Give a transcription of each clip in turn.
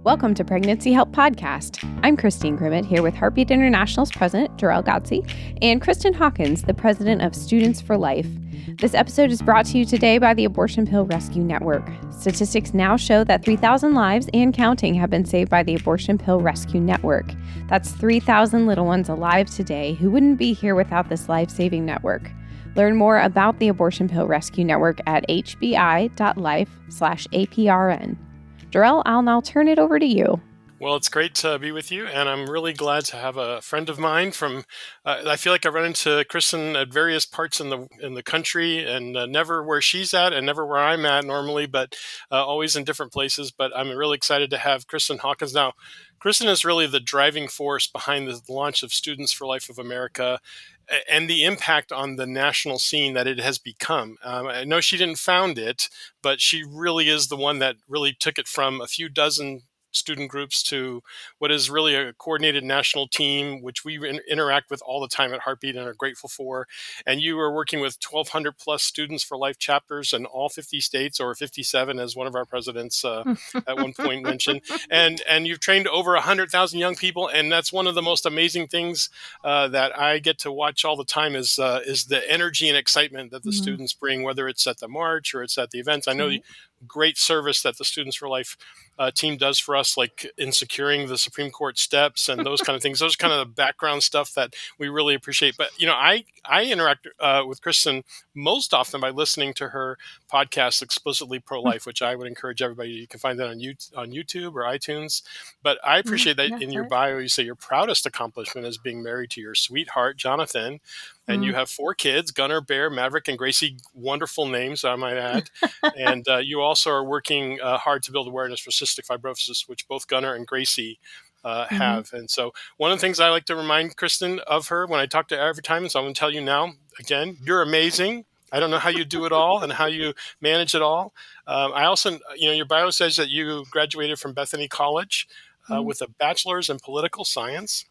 Welcome to Pregnancy Help Podcast. I'm Christine Grimmett here with Heartbeat International's president, Jor-El Godsey, and Kristan Hawkins, the president of Students for Life. This episode is brought to you today by the Abortion Pill Rescue Network. Statistics now show that 3,000 lives and counting have been saved by the Abortion Pill Rescue Network. That's 3,000 little ones alive today who wouldn't be here without this life-saving network. Learn more about the Abortion Pill Rescue Network at hbi.life/APRN. Jor-El, I'll now turn it over to you. Well, it's great to be with you, and I'm really glad to have a friend of mine from. I feel like I run into Kristan at various parts in the country, and never where she's at, and never where I'm at normally, but always in different places. But I'm really excited to have Kristan Hawkins now. Kristan is really the driving force behind the launch of Students for Life of America and the impact on the national scene that it has become. I know she didn't found it, but she really is the one that really took it from a few dozen student groups to what is really a coordinated national team, which we interact with all the time at Heartbeat and are grateful for. And you are working with 1,200 plus Students for Life chapters in all 50 states, or 57, as one of our presidents at one point mentioned. And you've trained over 100,000 young people, and that's one of the most amazing things that I get to watch all the time is the energy and excitement that the students bring, whether it's at the march or it's at the events. I know great service that the Students for Life team does for us, like in securing the Supreme Court steps and those kind of things. Those are kind of the background stuff that we really appreciate. But, you know, I interact with Kristan most often by listening to her podcast, Explicitly Pro-Life, which I would encourage everybody. You can find that on YouTube or iTunes. But I appreciate that in your bio, you say your proudest accomplishment is being married to your sweetheart, Jonathan. And you have 4 kids, Gunnar, Bear, Maverick, and Gracie. Wonderful names, I might add. And you also are working hard to build awareness for cystic fibrosis, which both Gunnar and Gracie have. And so one of the things I like to remind Kristan of her when I talk to her every time, and so I'm going to tell you now, again, you're amazing. I don't know how you do it all and how you manage it all. I also, your bio says that you graduated from Bethany College with a bachelor's in political science.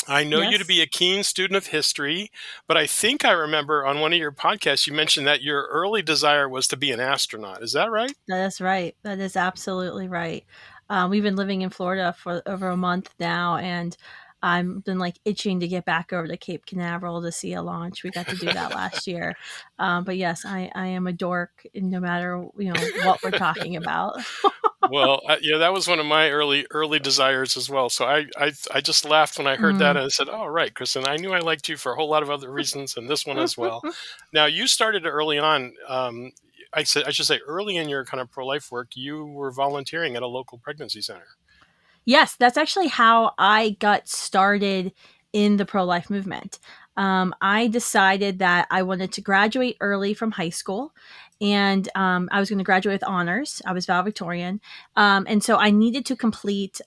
I know you to be a keen student of history, but I think I remember on one of your podcasts, you mentioned that your early desire was to be an astronaut. Is that right? That is right. That is absolutely right. We've been living in Florida for over a month now, and I've been itching to get back over to Cape Canaveral to see a launch. We got to do that last year. But yes, I am a dork no matter, what we're talking about. Well, that was one of my early desires as well. So I just laughed when I heard that, and I said, "Oh, right, Kristan, I knew I liked you for a whole lot of other reasons, and this one as well." Now, you started early on. I should say early in your kind of pro-life work, you were volunteering at a local pregnancy center. Yes, that's actually how I got started in the pro-life movement. I decided that I wanted to graduate early from high school, and I was going to graduate with honors. I was valedictorian. And so I needed to complete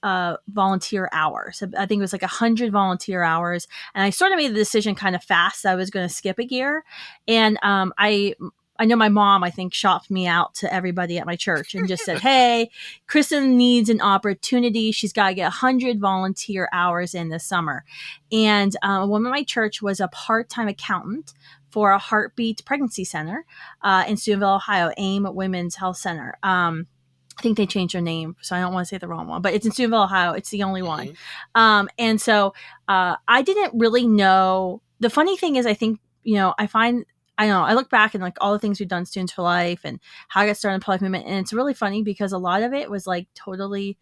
volunteer hours. I think it was 100 volunteer hours. And I sort of made the decision kind of fast that I was going to skip a year. And I know my mom, I think, shopped me out to everybody at my church and just said, "Hey, Kristan needs an opportunity. She's got to get 100 volunteer hours in this summer." And a woman in my church was a part-time accountant for a Heartbeat pregnancy center in Steubenville, Ohio, AIM Women's Health Center. I think they changed their name, so I don't want to say the wrong one, but it's in Steubenville, Ohio. It's the only one. And so I didn't really know. The funny thing is, I think, I look back and all the things we've done, Students for Life, and how I got started in the pro-life movement. And it's really funny because a lot of it was totally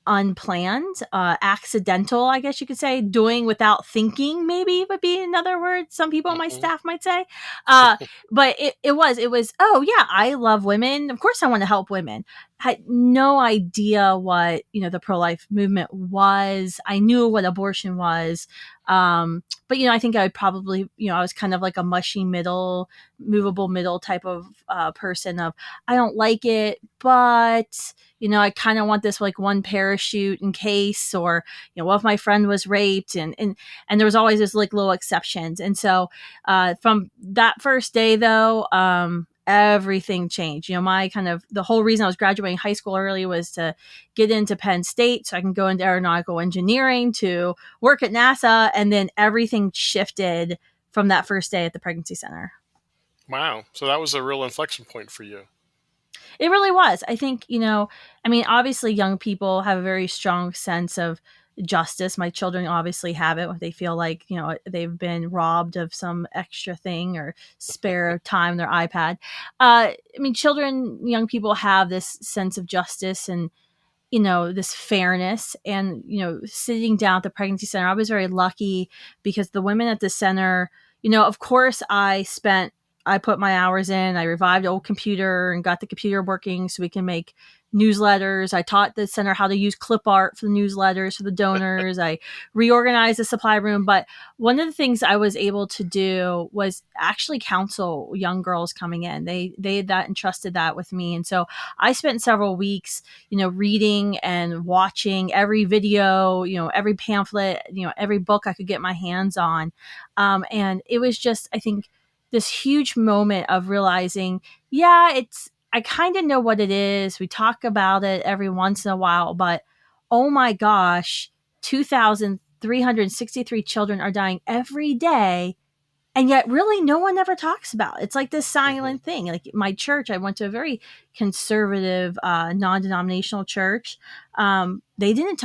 unplanned, accidental, I guess you could say. Doing without thinking maybe would be another word some people on my staff might say. But it was, oh yeah, I love women. Of course I want to help women. Had no idea what, the pro-life movement was. I knew what abortion was. But, I think I would probably, I was kind of like a mushy movable middle type of person of, I don't like it, but, I kind of want this one parachute in case, or, what if my friend was raped, and there was always this little exceptions. And so from that first day though, everything changed. The whole reason I was graduating high school early was to get into Penn State so I can go into aeronautical engineering to work at NASA. And then everything shifted from that first day at the pregnancy center. Wow. So that was a real inflection point for you. It really was. I think, I mean, obviously, young people have a very strong sense of justice. My children obviously have it when they feel like, they've been robbed of some extra thing or spare time on their iPad. I mean, young people have this sense of justice and, this fairness. And, sitting down at the pregnancy center, I was very lucky because the women at the center, of course, I put my hours in. I revived the old computer and got the computer working so we can make newsletters. I taught the center how to use clip art for the newsletters for the donors. I reorganized the supply room. But one of the things I was able to do was actually counsel young girls coming in. They that entrusted that with me. And so I spent several weeks, reading and watching every video, every pamphlet, every book I could get my hands on. And it was just, I think, this huge moment of realizing, I kind of know what it is. We talk about it every once in a while, but oh my gosh, 2,363 children are dying every day. And yet really no one ever talks about it. It's like this silent thing. Like my church, I went to a very conservative, non-denominational church. We didn't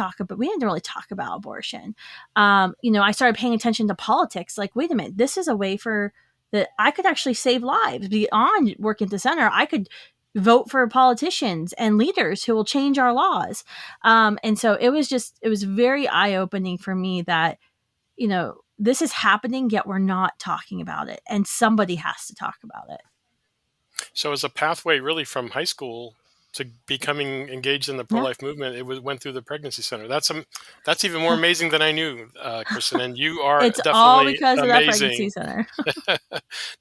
really talk about abortion. I started paying attention to politics. Like, wait a minute, this is a way that I could actually save lives beyond working at the center. I could vote for politicians and leaders who will change our laws. And so it was very eye-opening for me that, this is happening, yet we're not talking about it. And somebody has to talk about it. So as a pathway really from high school to becoming engaged in the pro-life movement, it went through the pregnancy center. That's even more amazing than I knew, Kristan. And you are it's definitely all because amazing. of that pregnancy center.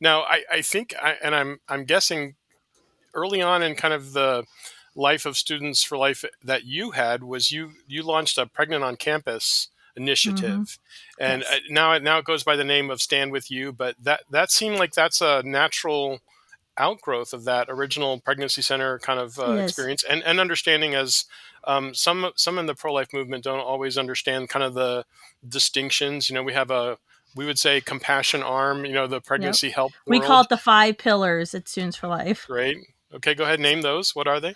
Now, I think, I'm guessing early on in kind of the life of Students for Life that you had was you launched a Pregnant on Campus initiative, and Yes. now it goes by the name of Stand With You. But that seemed like that's a natural outgrowth of that original pregnancy center kind of experience and understanding, as some in the pro-life movement don't always understand kind of the distinctions. We would say compassion arm, the pregnancy help world. We call it the 5 pillars at Students for Life. Great. Okay, go ahead and name those. What are they?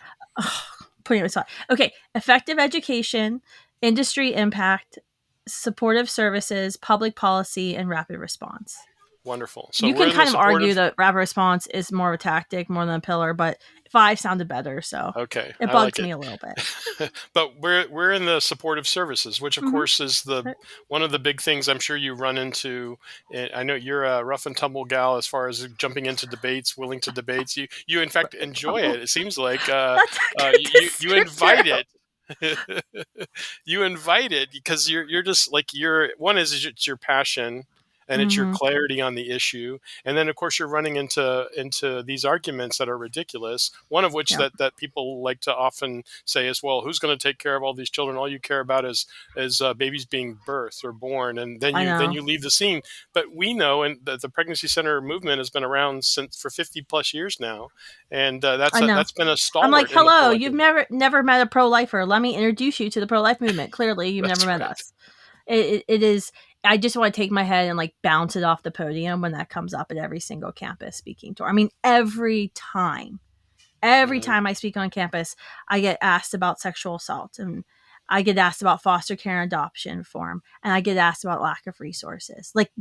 Putting it aside. Okay, effective education, industry impact, supportive services, public policy, and rapid response. Wonderful. So you can kind of argue that rapid response is more of a tactic more than a pillar, but 5 sounded better, so okay, it bugs me a little bit. But we're in the supportive services, which of course is one of the big things I'm sure you run into. I know you're a rough and tumble gal as far as jumping into debates, willing to debate. You in fact enjoy it. It seems like you invite it. You invite it because you're just like it's your passion. And it's your clarity on the issue. And then, of course, you're running into these arguments that are ridiculous. One of which that people like to often say is, well, who's going to take care of all these children? All you care about is babies being birthed or born. And then you leave the scene. But we know, and the pregnancy center movement has been around for 50 plus years now. And that's been a stalwart. I'm like, hello, you've never met a pro-lifer. Let me introduce you to the pro-life movement. Clearly, you've never met us. It is... I just want to take my head and like bounce it off the podium when that comes up at every single campus speaking tour. I mean, every time I speak on campus, I get asked about sexual assault, and I get asked about foster care and adoption reform, and I get asked about lack of resources. Like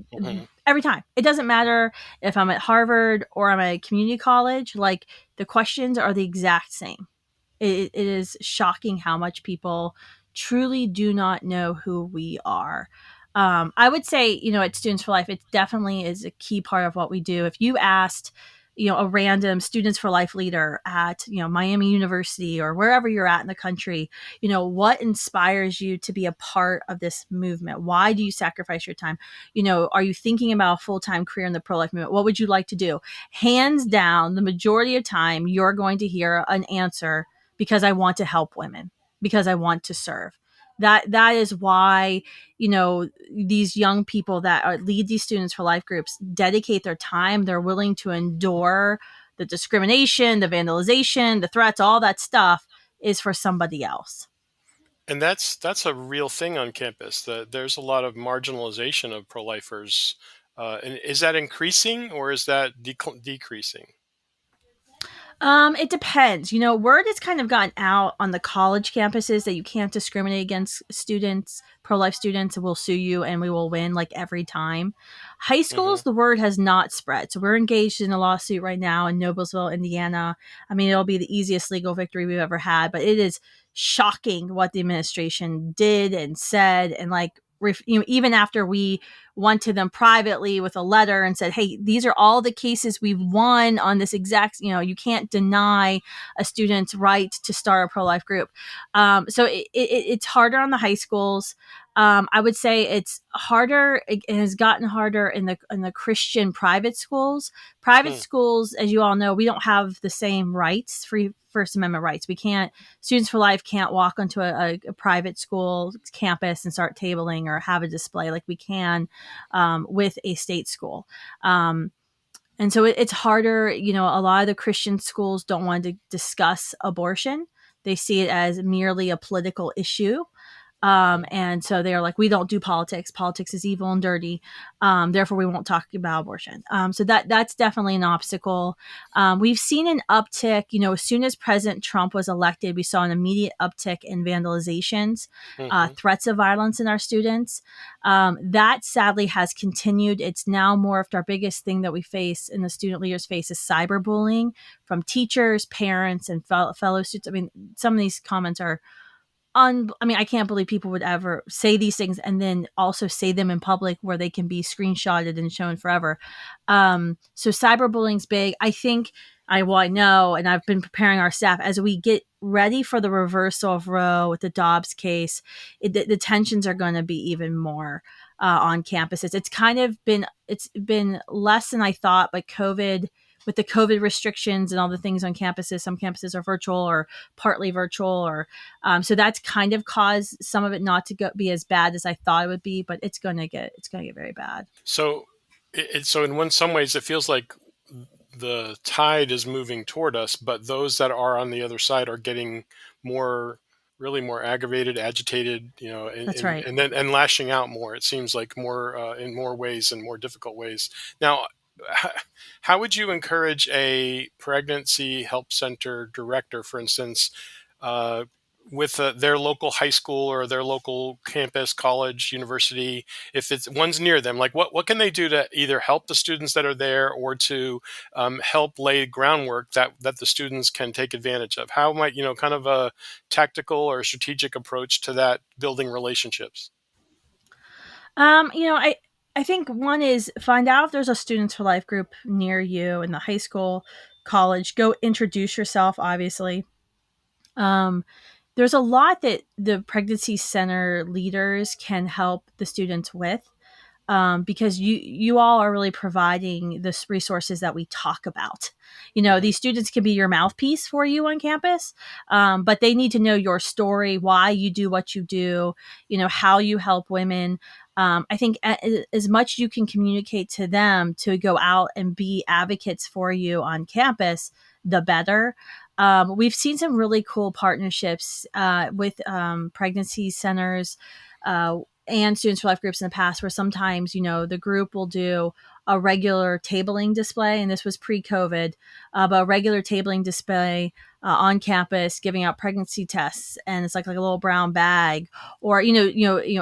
every time. It doesn't matter if I'm at Harvard or I'm at a community college. Like the questions are the exact same. It is shocking how much people truly do not know who we are. I would say, at Students for Life, it definitely is a key part of what we do. If you asked, a random Students for Life leader at, Miami University or wherever you're at in the country, what inspires you to be a part of this movement? Why do you sacrifice your time? Are you thinking about a full-time career in the pro-life movement? What would you like to do? Hands down, the majority of time, you're going to hear an answer, because I want to help women, because I want to serve. That is why, these young people that lead these Students for Life groups dedicate their time. They're willing to endure the discrimination, the vandalization, the threats, all that stuff is for somebody else. And that's a real thing on campus. There's a lot of marginalization of pro-lifers. And is that increasing or is that decreasing? It depends. Word has kind of gotten out on the college campuses that you can't discriminate against students, pro-life students, and we'll sue you and we will win like every time. High Hmm. schools, the word has not spread. So we're engaged in a lawsuit right now in Noblesville, Indiana. I mean, it'll be the easiest legal victory we've ever had, but it is shocking what the administration did and said. And like, even after we went to them privately with a letter and said, hey, these are all the cases we've won on this exact, you can't deny a student's right to start a pro-life group. So it's harder on the high schools. I would say it's harder. It has gotten harder in the Christian private schools. Private Hmm. schools, as you all know, we don't have the same rights, free First Amendment rights. We can't, Students for Life can't walk onto a private school campus and start tabling or have a display like we can with a state school. And so it's harder. A lot of the Christian schools don't want to discuss abortion. They see it as merely a political issue. And so they're like, we don't do politics. Politics is evil and dirty. Therefore, we won't talk about abortion. So that's definitely an obstacle. We've seen an uptick. As soon as President Trump was elected, we saw an immediate uptick in vandalizations, Hmm. threats of violence in our students. That sadly has continued. It's now morphed. Our biggest thing that we face and the student leaders face is cyberbullying from teachers, parents, and fellow students. I mean, some of these comments are I can't believe people would ever say these things and then also say them in public where they can be screenshotted and shown forever. So cyberbullying's big. I know, and I've been preparing our staff as we get ready for the reversal of Roe with the Dobbs case. The tensions are going to be even more on campuses. It's been less than I thought, but with the COVID restrictions and all the things on campuses, some campuses are virtual or partly virtual, or so that's kind of caused some of it not to be as bad as I thought it would be, but it's gonna get very bad. So, so in some ways, it feels like the tide is moving toward us, but those that are on the other side are getting more, really more aggravated, agitated, That's right. and lashing out more. It seems like more in more ways and more difficult ways. Now, h- how would you encourage a pregnancy help center director, for instance, uh, with their local high school or their local campus, college, university, if it's one's near them, like what can they do to either help the students that are there or to help lay groundwork that the students can take advantage of? How might, kind of a tactical or strategic approach to that building relationships? I think one is find out if there's a Students for Life group near you in the high school, college. Go introduce yourself, obviously. Um, there's a lot that the pregnancy center leaders can help the students with. Because you all are really providing the resources that we talk about. Hmm. These students can be your mouthpiece for you on campus, but they need to know your story, why you do what you do, how you help women. I think as much you can communicate to them to go out and be advocates for you on campus, the better. We've seen some really cool partnerships with pregnancy centers. And Students for Life groups in the past where sometimes, the group will do a regular tabling display, and this was pre-COVID, but a regular tabling display on campus giving out pregnancy tests, and it's like a little brown bag, or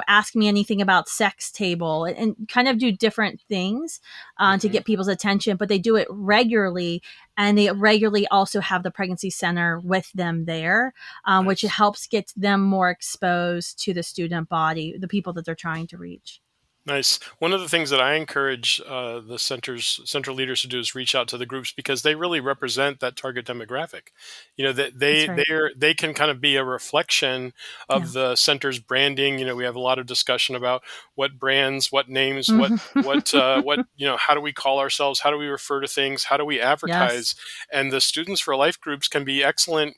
ask me anything about sex table, and kind of do different things to Hmm. get people's attention, but they do it regularly, and they regularly also have the pregnancy center with them there, which Nice. helps get them more exposed to the student body, the people that they're trying to reach. Nice. One of the things that I encourage the central leaders to do is reach out to the groups because they really represent that target demographic. That That's right. they can kind of be a reflection Yeah. of the center's branding. We have a lot of discussion about what brands, what names, Mhm. what how do we call ourselves? How do we refer to things? How do we Yes. advertise? And the Students for Life groups can be excellent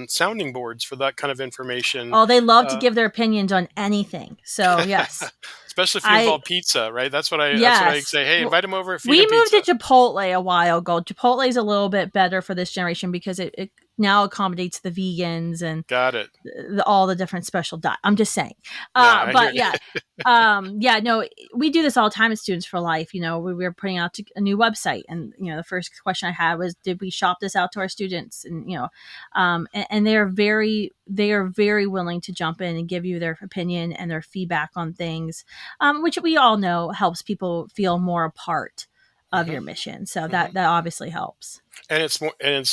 sounding boards for that kind of information. Oh, they love to Uh, give their opinions on anything. So yes, Especially if you I involve pizza, right? That's what I yes. say. Hey, Well, invite them over, feed we them moved to pizza. Chipotle a while ago. Chipotle is a little bit better for this generation because now accommodates the vegans and Got it. all the different special diet. I'm just saying. Yeah, I hear But yeah, no, we do this all the time at Students for Life. We were putting out a new website, and the first question I had was, did we shop this out to our students? And and they are very willing to jump in and give you their opinion and their feedback on things, which we all know helps people feel more a part of your mission. So that obviously helps. And it's more, and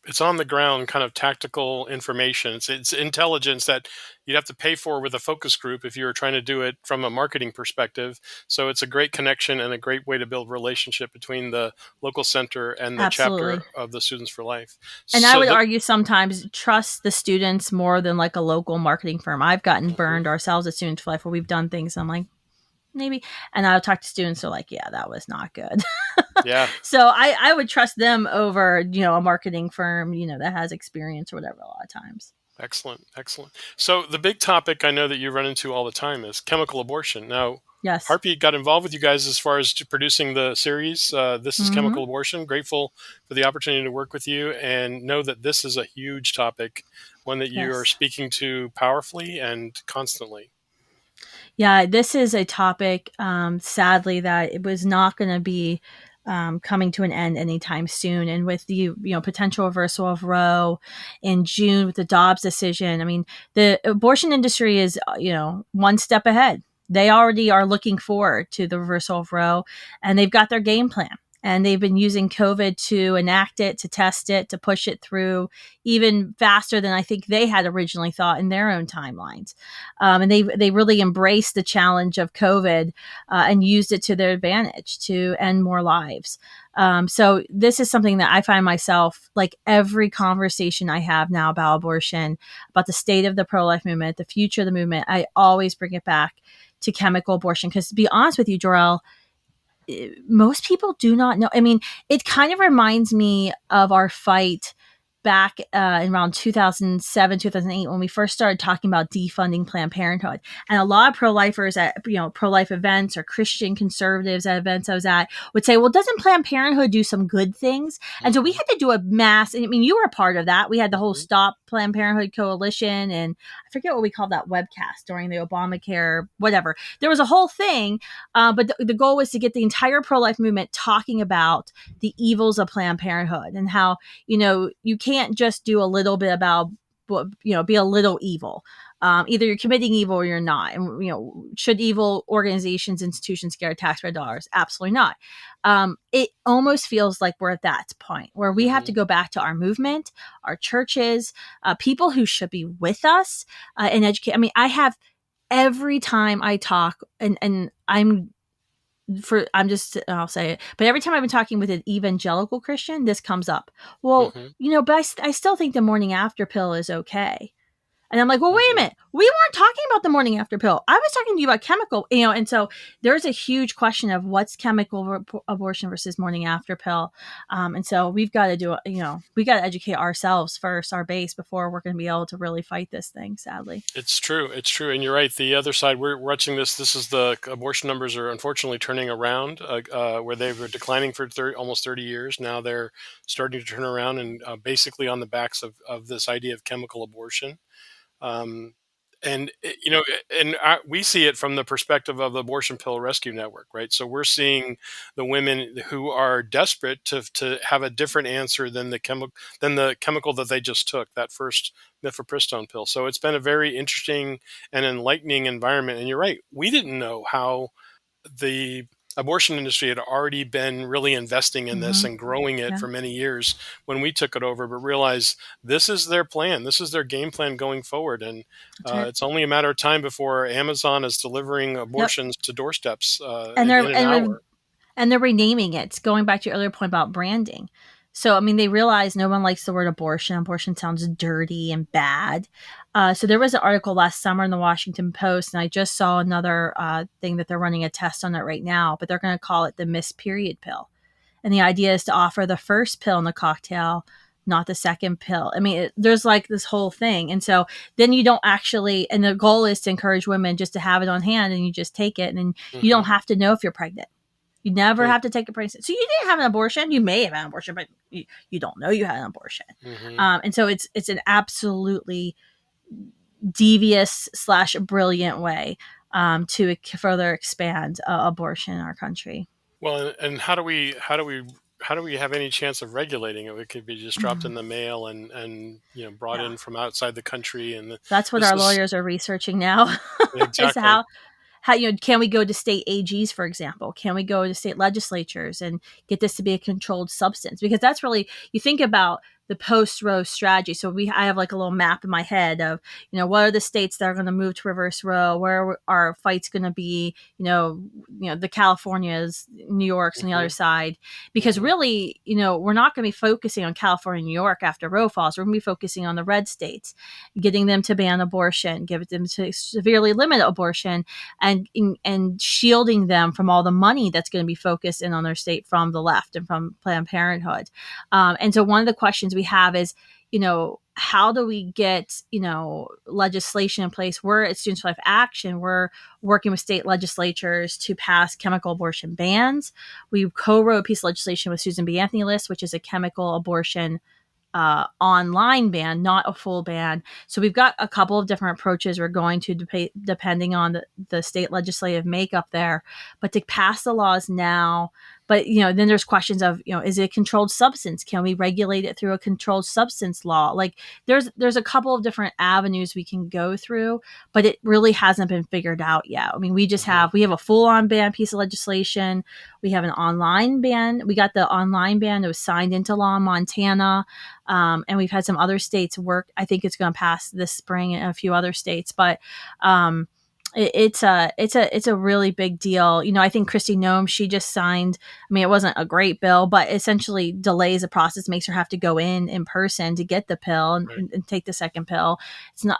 it's on the ground kind of tactical information. It's intelligence that you'd have to pay for with a focus group if you were trying to do it from a marketing perspective. So it's a great connection and a great way to build relationship between the local center and the Absolutely. chapter of the Students for Life. And I would argue sometimes trust the students more than like a local marketing firm. I've gotten burned ourselves at Students for Life where we've done things. I'm like, maybe. And I'll talk to students who are like, yeah, that was not good. Yeah. So I would trust them over, a marketing firm, that has experience or whatever a lot of times. Excellent. So the big topic I know that you run into all the time is chemical abortion. Now, Yes. Harpy got involved with you guys as far as producing the series. This is Chemical Abortion. Grateful for the opportunity to work with you and know that this is a huge topic, one that you are speaking to powerfully and constantly. Yeah, this is a topic, sadly, that it was not going to be coming to an end anytime soon. And with the potential reversal of Roe in June with the Dobbs decision, I mean, the abortion industry is one step ahead. They already are looking forward to the reversal of Roe, and they've got their game plan. And they've been using COVID to enact it, to test it, to push it through even faster than I think they had originally thought in their own timelines. And they really embraced the challenge of COVID and used it to their advantage to end more lives. So this is something that I find myself, like every conversation I have now about abortion, about the state of the pro-life movement, the future of the movement, I always bring it back to chemical abortion. Because to be honest with you, Jor-El, most people do not know. I mean, it kind of reminds me of our fight back in around 2007, 2008, when we first started talking about defunding Planned Parenthood. And a lot of pro-lifers at, pro-life events or Christian conservatives at events I was at would say, well, doesn't Planned Parenthood do some good things? And so we had to do a mass, I mean, you were a part of that. We had the whole Stop Planned Parenthood Coalition, and I forget what we called that webcast during the Obamacare, whatever. There was a whole thing, but the goal was to get the entire pro-life movement talking about the evils of Planned Parenthood and how, you can't just do a little bit about, be a little evil. Either you're committing evil or you're not. And, should evil organizations, institutions get our taxpayer dollars? Absolutely not. It almost feels like we're at that point where we have to go back to our movement, our churches, people who should be with us and educate. I mean, every time I talk and I'll say it, but every time I've been talking with an evangelical Christian, this comes up. Well, but I still think the morning after pill is okay. And I'm like, well, wait a minute. We weren't talking about the morning after pill. I was talking to you about chemical, and so there's a huge question of what's chemical abortion versus morning after pill. And so we've got to do we got to educate ourselves first, our base, before we're going to be able to really fight this thing, sadly. It's true. And you're right. The other side, we're watching this. This is the abortion numbers are unfortunately turning around where they were declining for almost 30 years. Now they're starting to turn around and basically on the backs of this idea of chemical abortion. We see it from the perspective of the Abortion Pill Rescue Network, right? So we're seeing the women who are desperate to have a different answer than the chemical that they just took, that first mifepristone pill. So it's been a very interesting and enlightening environment. And you're right, we didn't know how the abortion industry had already been really investing in this and growing it for many years when we took it over, but realized this is their plan. This is their game plan going forward. And it's only a matter of time before Amazon is delivering abortions to doorsteps in an hour. And they're renaming it. Going back to your earlier point about branding. So, I mean, they realize no one likes the word abortion. Abortion sounds dirty and bad. So there was an article last summer in the Washington Post, and I just saw another thing that they're running a test on it right now, but they're going to call it the missed period pill. And the idea is to offer the first pill in the cocktail, not the second pill. I mean, there's like this whole thing. And so then you don't actually, and the goal is to encourage women just to have it on hand and you just take it and then you don't have to know if you're pregnant. You never have to take a pregnancy. So you didn't have an abortion. You may have had an abortion, but you don't know you had an abortion. And so it's an absolutely devious / brilliant way to further expand abortion in our country. Well, and how do we have any chance of regulating it? It could be just dropped in the mail and brought in from outside the country, and that's what our lawyers are researching now. Exactly. Is how can we go to state AGs, for example? Can we go to state legislatures and get this to be a controlled substance? Because that's really, you think about the post-Roe strategy. So I have like a little map in my head of, what are the states that are going to move to reverse Roe? Where are fights going to be? The Californias, New York's on the other side. Because really, we're not going to be focusing on California and New York after Roe falls. We're going to be focusing on the red states, getting them to ban abortion, give them to severely limit abortion, and shielding them from all the money that's going to be focused in on their state from the left and from Planned Parenthood. And so one of the questions we have is, how do we get, legislation in place? We're at Students for Life Action. We're working with state legislatures to pass chemical abortion bans. We co-wrote a piece of legislation with Susan B. Anthony List, which is a chemical abortion online ban, not a full ban. So we've got a couple of different approaches we're going to depending on the state legislative makeup there. But to pass the laws now, but then there's questions of, is it a controlled substance? Can we regulate it through a controlled substance law? Like there's a couple of different avenues we can go through, but it really hasn't been figured out yet. I mean, we have a full-on ban piece of legislation. We have an online ban. We got the online ban that was signed into law in Montana. And we've had some other states work. I think it's going to pass this spring in a few other states, but it's a really big deal. I think Kristi Noem, she just signed. I mean, it wasn't a great bill, but essentially delays the process, makes her have to go in person to get the pill and take the second pill. It's not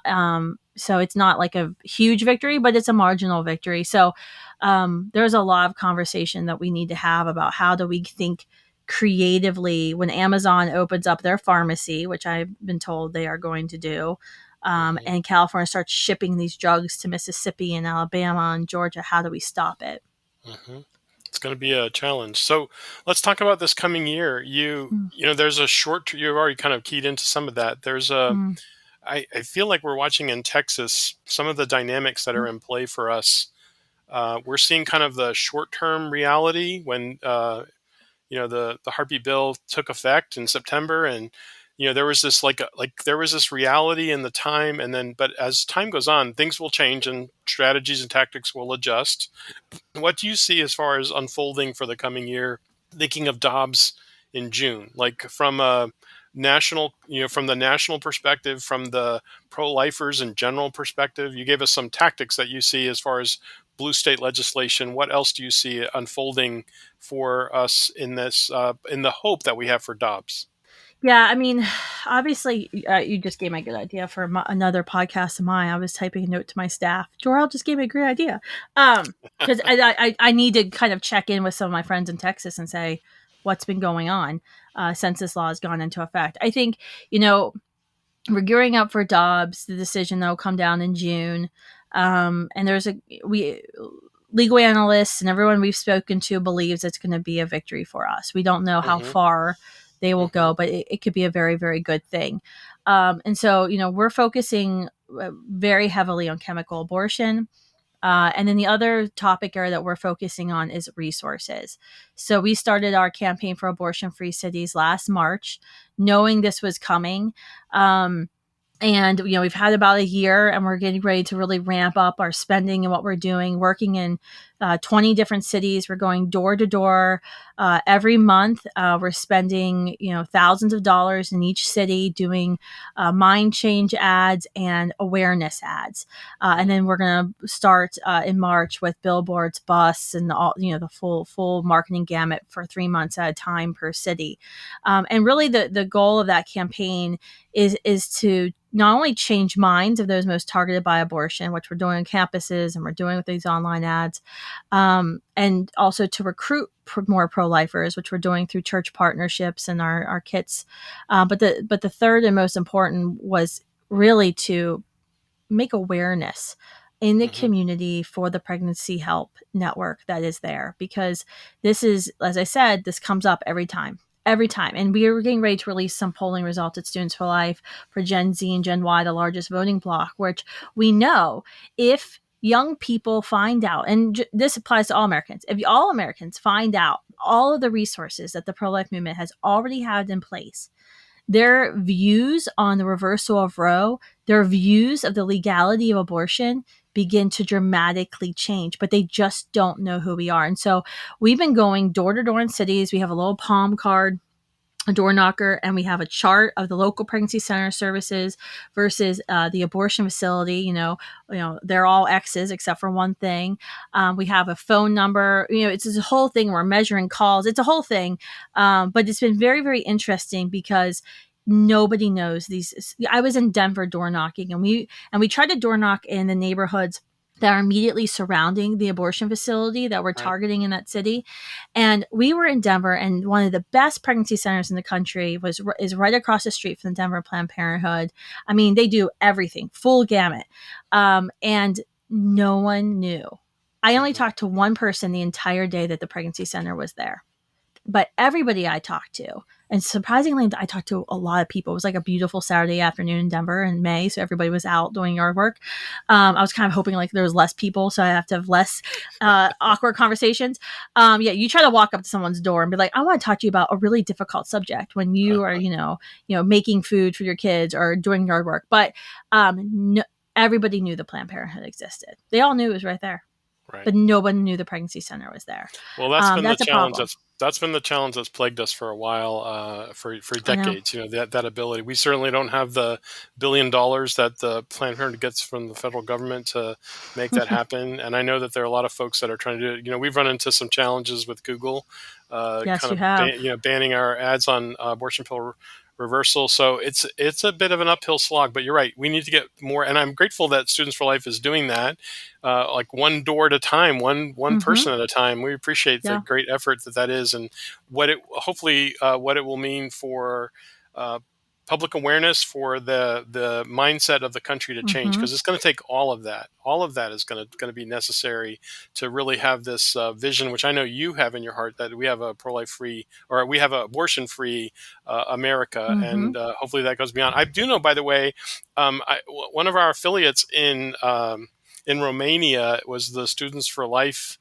so it's not like a huge victory, but it's a marginal victory. So there's a lot of conversation that we need to have about how do we think creatively when Amazon opens up their pharmacy, which I've been told they are going to do, and California starts shipping these drugs to Mississippi and Alabama and Georgia. How do we stop it? It's going to be a challenge. So let's talk about this coming year. There's a you've already kind of keyed into some of that. There's I feel like we're watching in Texas some of the dynamics that are in play for us. We're seeing kind of the short-term reality when the heartbeat bill took effect in September, and there was this there was this reality in the time, and then but as time goes on, things will change and strategies and tactics will adjust. What do you see as far as unfolding for the coming year? Thinking of Dobbs in June, like from a national, from the national perspective, from the pro-lifers and general perspective. You gave us some tactics that you see as far as blue state legislation. What else do you see unfolding for us in this, in the hope that we have for Dobbs? Yeah, I mean, obviously, you just gave me a good idea for another podcast of mine. I was typing a note to my staff. Jor-El just gave me a great idea. Because I need to kind of check in with some of my friends in Texas and say what's been going on since this law has gone into effect. I think, we're gearing up for Dobbs, the decision that will come down in June. And legal analysts and everyone we've spoken to believes it's going to be a victory for us. We don't know how far they will go, but it could be a very, very good thing. And so, we're focusing very heavily on chemical abortion. And then the other topic area that we're focusing on is resources. So we started our campaign for abortion-free cities last March, knowing this was coming. And, we've had about a year and we're getting ready to really ramp up our spending and what we're doing, working in 20 different cities. We're going door to door every month. We're spending, thousands of dollars in each city doing mind change ads and awareness ads. And then we're going to start in March with billboards, bus, and all, the full marketing gamut for 3 months at a time per city. And really the goal of that campaign is to not only change minds of those most targeted by abortion, which we're doing on campuses and we're doing with these online ads, and also to recruit more pro-lifers, which we're doing through church partnerships and our kits. But the third and most important was really to make awareness in the community for the pregnancy help network that is there, because this is, as I said, this comes up every time. And we are getting ready to release some polling results at Students for Life for Gen Z and Gen Y, the largest voting bloc, which we know if young people find out, and this applies to all Americans, if all Americans find out all of the resources that the pro-life movement has already had in place, their views on the reversal of Roe, their views of the legality of abortion begin to dramatically change, but they just don't know who we are. And so we've been going door to door in cities. We have a little palm card, a door knocker, and we have a chart of the local pregnancy center services versus the abortion facility. You know, they're all X's except for one thing. We have a phone number. It's a whole thing. We're measuring calls. It's a whole thing. But it's been very, very interesting because nobody knows these. I was in Denver door knocking, and we tried to door knock in the neighborhoods that are immediately surrounding the abortion facility that we're targeting in that city. And we were in Denver, and one of the best pregnancy centers in the country is right across the street from the Denver Planned Parenthood. I mean, they do everything, full gamut. And no one knew. I only talked to one person the entire day that the pregnancy center was there. But everybody I talked to, and surprisingly, I talked to a lot of people. It was like a beautiful Saturday afternoon in Denver in May, so everybody was out doing yard work. I was kind of hoping like there was less people, so I have to have less awkward conversations. You try to walk up to someone's door and be like, "I want to talk to you about a really difficult subject," when you are, making food for your kids or doing yard work. But everybody knew the Planned Parenthood existed. They all knew it was right there. Right. But no one knew the pregnancy center was there. Well, that's been the challenge. That's been the challenge that's plagued us for a while, for decades. That ability. We certainly don't have the $1 billion that the Planned Parenthood gets from the federal government to make that happen. And I know that there are a lot of folks that are trying to do it. We've run into some challenges with Google, yes, you have. Banning our ads on abortion pill reversal. So it's a bit of an uphill slog, but you're right. We need to get more. And I'm grateful that Students for Life is doing that, like one door at a time, one person at a time. We appreciate the great effort that is, and what it will mean for public awareness, for the mindset of the country to change, because it's going to take all of that. All of that is going to be necessary to really have this vision, which I know you have in your heart, that we have a pro-life free, or we have an abortion free America, and hopefully that goes beyond. I do know, by the way, one of our affiliates in Romania was the Students for Life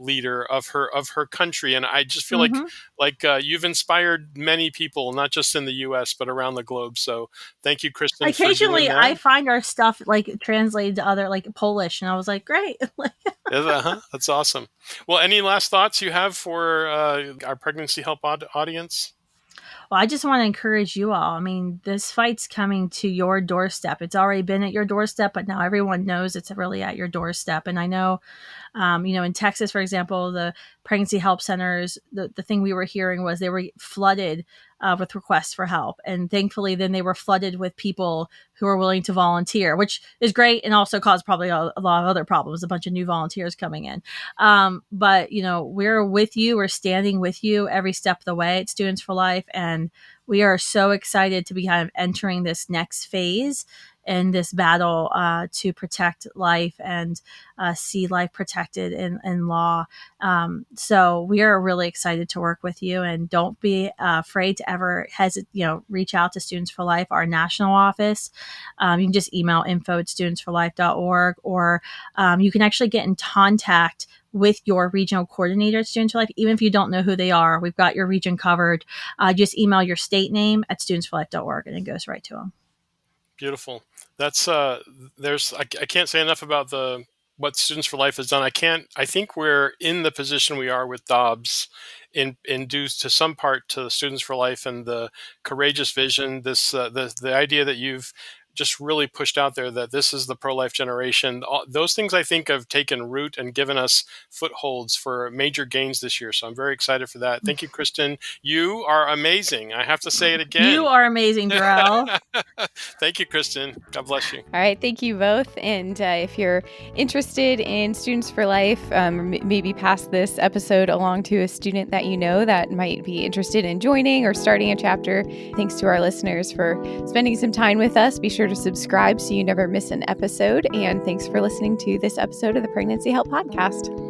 leader of her country, and I just feel like you've inspired many people, not just in the U.S. but around the globe. So thank you, Kristan. Occasionally, I find our stuff like translated to other, like Polish, and I was like, great. That's awesome. Well, any last thoughts you have for our pregnancy help audience? Well, I just want to encourage you all. I mean, this fight's coming to your doorstep. It's already been at your doorstep, but now everyone knows it's really at your doorstep. And I know, in Texas, for example, the pregnancy help centers, the thing we were hearing was they were flooded with requests for help. And thankfully, then they were flooded with people who are willing to volunteer, which is great, and also caused probably a lot of other problems, a bunch of new volunteers coming in. But, we're with you. We're standing with you every step of the way at Students for Life. And we are so excited to be kind of entering this next phase in this battle to protect life and see life protected in law. So we are really excited to work with you, and don't be afraid to ever reach out to Students for Life, our national office. You can just email info@studentsforlife.org, or you can actually get in contact with your regional coordinator at Students for Life. Even if you don't know who they are, we've got your region covered. Just email your state name at studentsforlife.org, and it goes right to them. Beautiful. That's I can't say enough about what Students for Life has done. I think we're in the position we are with Dobbs in due to some part to Students for Life and the courageous vision, the idea that you've just really pushed out there, that this is the pro-life generation. Those things, I think, have taken root and given us footholds for major gains this year. So I'm very excited for that. Thank you, Kristan. You are amazing. I have to say it again. You are amazing, Jor-El. Thank you, Kristan. God bless you. All right. Thank you both. And if you're interested in Students for Life, maybe pass this episode along to a student that you know that might be interested in joining or starting a chapter. Thanks to our listeners for spending some time with us. Be sure sure to subscribe so you never miss an episode. And thanks for listening to this episode of the Pregnancy Help Podcast.